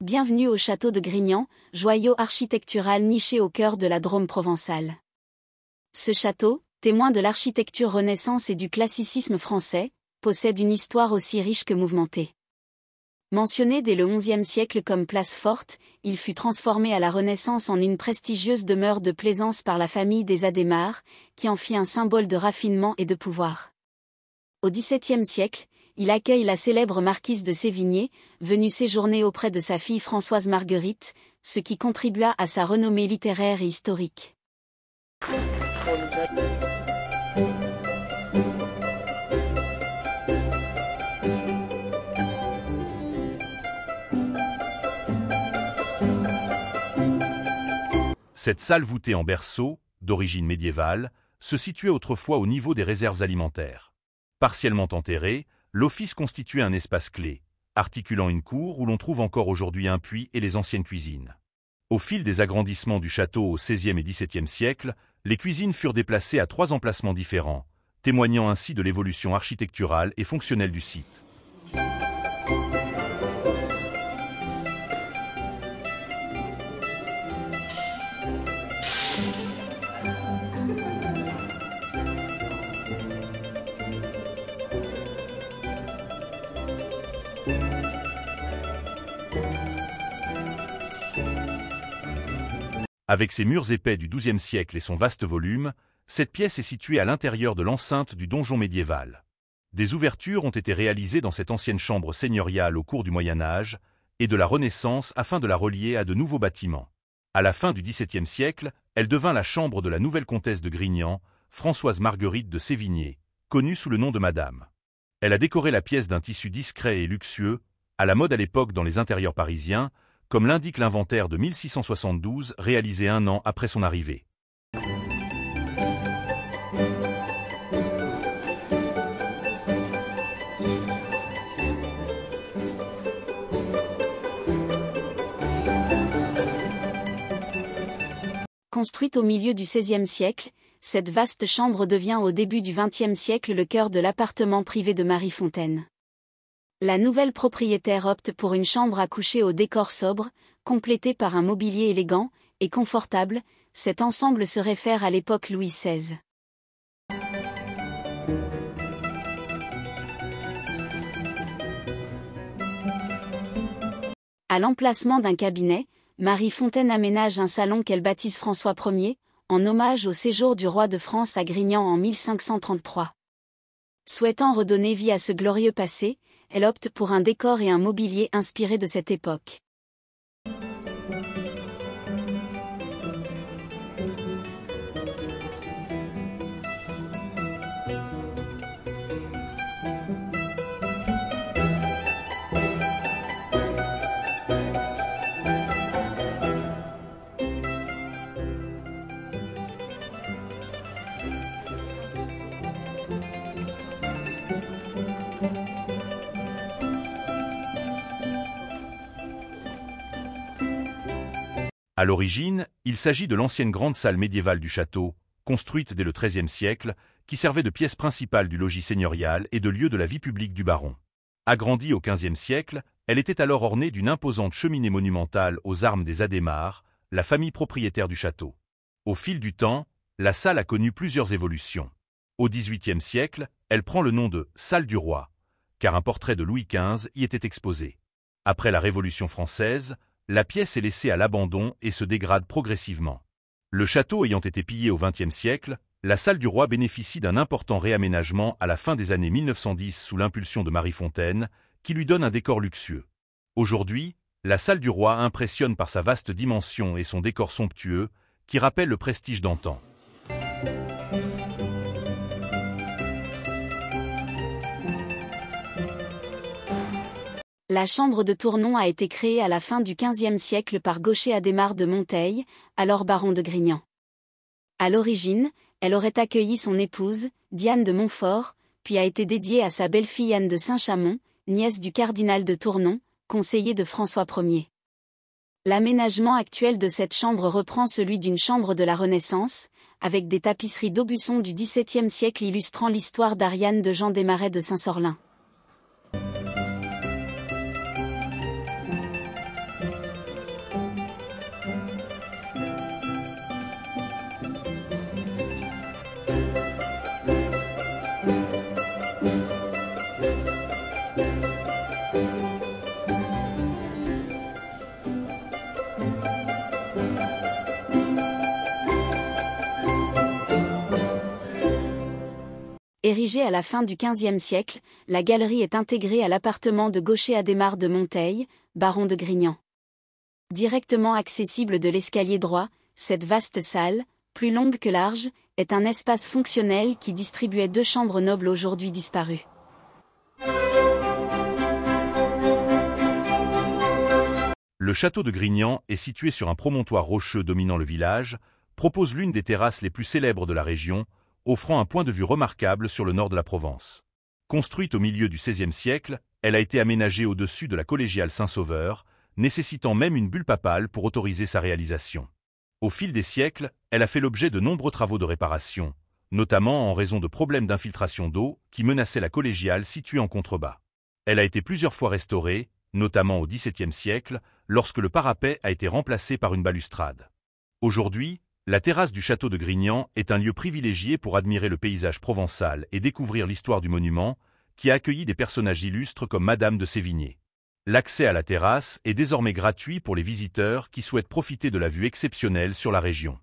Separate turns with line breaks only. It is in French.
Bienvenue au château de Grignan, joyau architectural niché au cœur de la Drôme provençale. Ce château, témoin de l'architecture Renaissance et du classicisme français, possède une histoire aussi riche que mouvementée. Mentionné dès le XIe siècle comme place forte, il fut transformé à la Renaissance en une prestigieuse demeure de plaisance par la famille des Adhémar, qui en fit un symbole de raffinement et de pouvoir. Au XVIIe siècle, il accueille la célèbre marquise de Sévigné, venue séjourner auprès de sa fille Françoise Marguerite, ce qui contribua à sa renommée littéraire et historique.
Cette salle voûtée en berceau, d'origine médiévale, se situait autrefois au niveau des réserves alimentaires. Partiellement enterrée, l'office constituait un espace clé, articulant une cour où l'on trouve encore aujourd'hui un puits et les anciennes cuisines. Au fil des agrandissements du château au XVIe et XVIIe siècle, les cuisines furent déplacées à 3 emplacements différents, témoignant ainsi de l'évolution architecturale et fonctionnelle du site. Avec ses murs épais du XIIe siècle et son vaste volume, cette pièce est située à l'intérieur de l'enceinte du donjon médiéval. Des ouvertures ont été réalisées dans cette ancienne chambre seigneuriale au cours du Moyen Âge et de la Renaissance afin de la relier à de nouveaux bâtiments. À la fin du XVIIe siècle, elle devint la chambre de la nouvelle comtesse de Grignan, Françoise Marguerite de Sévigné, connue sous le nom de Madame. Elle a décoré la pièce d'un tissu discret et luxueux, à la mode à l'époque dans les intérieurs parisiens, comme l'indique l'inventaire de 1672 réalisé 1 an après son arrivée.
Construite au milieu du XVIe siècle, cette vaste chambre devient au début du XXe siècle le cœur de l'appartement privé de Marie Fontaine. La nouvelle propriétaire opte pour une chambre à coucher au décor sobre, complétée par un mobilier élégant et confortable. Cet ensemble se réfère à l'époque Louis XVI. À l'emplacement d'un cabinet, Marie Fontaine aménage un salon qu'elle baptise François Ier, en hommage au séjour du roi de France à Grignan en 1533. Souhaitant redonner vie à ce glorieux passé, elle opte pour un décor et un mobilier inspirés de cette époque.
À l'origine, il s'agit de l'ancienne grande salle médiévale du château, construite dès le XIIIe siècle, qui servait de pièce principale du logis seigneurial et de lieu de la vie publique du baron. Agrandie au XVe siècle, elle était alors ornée d'une imposante cheminée monumentale aux armes des Adhémar, la famille propriétaire du château. Au fil du temps, la salle a connu plusieurs évolutions. Au XVIIIe siècle, elle prend le nom de « salle du roi », car un portrait de Louis XV y était exposé. Après la Révolution française, la pièce est laissée à l'abandon et se dégrade progressivement. Le château ayant été pillé au XXe siècle, la salle du roi bénéficie d'un important réaménagement à la fin des années 1910 sous l'impulsion de Marie Fontaine, qui lui donne un décor luxueux. Aujourd'hui, la salle du roi impressionne par sa vaste dimension et son décor somptueux, qui rappelle le prestige d'antan.
La chambre de Tournon a été créée à la fin du XVe siècle par Gaucher Adhémar de Monteil, alors baron de Grignan. À l'origine, elle aurait accueilli son épouse, Diane de Montfort, puis a été dédiée à sa belle-fille Anne de Saint-Chamond, nièce du cardinal de Tournon, conseiller de François Ier. L'aménagement actuel de cette chambre reprend celui d'une chambre de la Renaissance, avec des tapisseries d'Aubusson du XVIIe siècle illustrant l'histoire d'Ariane de Jean Desmarais de Saint-Sorlin. Érigée à la fin du XVe siècle, la galerie est intégrée à l'appartement de Gaucher-Adhémar de Monteil, baron de Grignan. Directement accessible de l'escalier droit, cette vaste salle, plus longue que large, est un espace fonctionnel qui distribuait 2 chambres nobles aujourd'hui disparues.
Le château de Grignan est situé sur un promontoire rocheux dominant le village, propose l'une des terrasses les plus célèbres de la région, offrant un point de vue remarquable sur le nord de la Provence. Construite au milieu du XVIe siècle, elle a été aménagée au-dessus de la collégiale Saint-Sauveur, nécessitant même une bulle papale pour autoriser sa réalisation. Au fil des siècles, elle a fait l'objet de nombreux travaux de réparation, notamment en raison de problèmes d'infiltration d'eau qui menaçaient la collégiale située en contrebas. Elle a été plusieurs fois restaurée, notamment au XVIIe siècle, lorsque le parapet a été remplacé par une balustrade. Aujourd'hui, la terrasse du château de Grignan est un lieu privilégié pour admirer le paysage provençal et découvrir l'histoire du monument, qui a accueilli des personnages illustres comme Madame de Sévigné. L'accès à la terrasse est désormais gratuit pour les visiteurs qui souhaitent profiter de la vue exceptionnelle sur la région.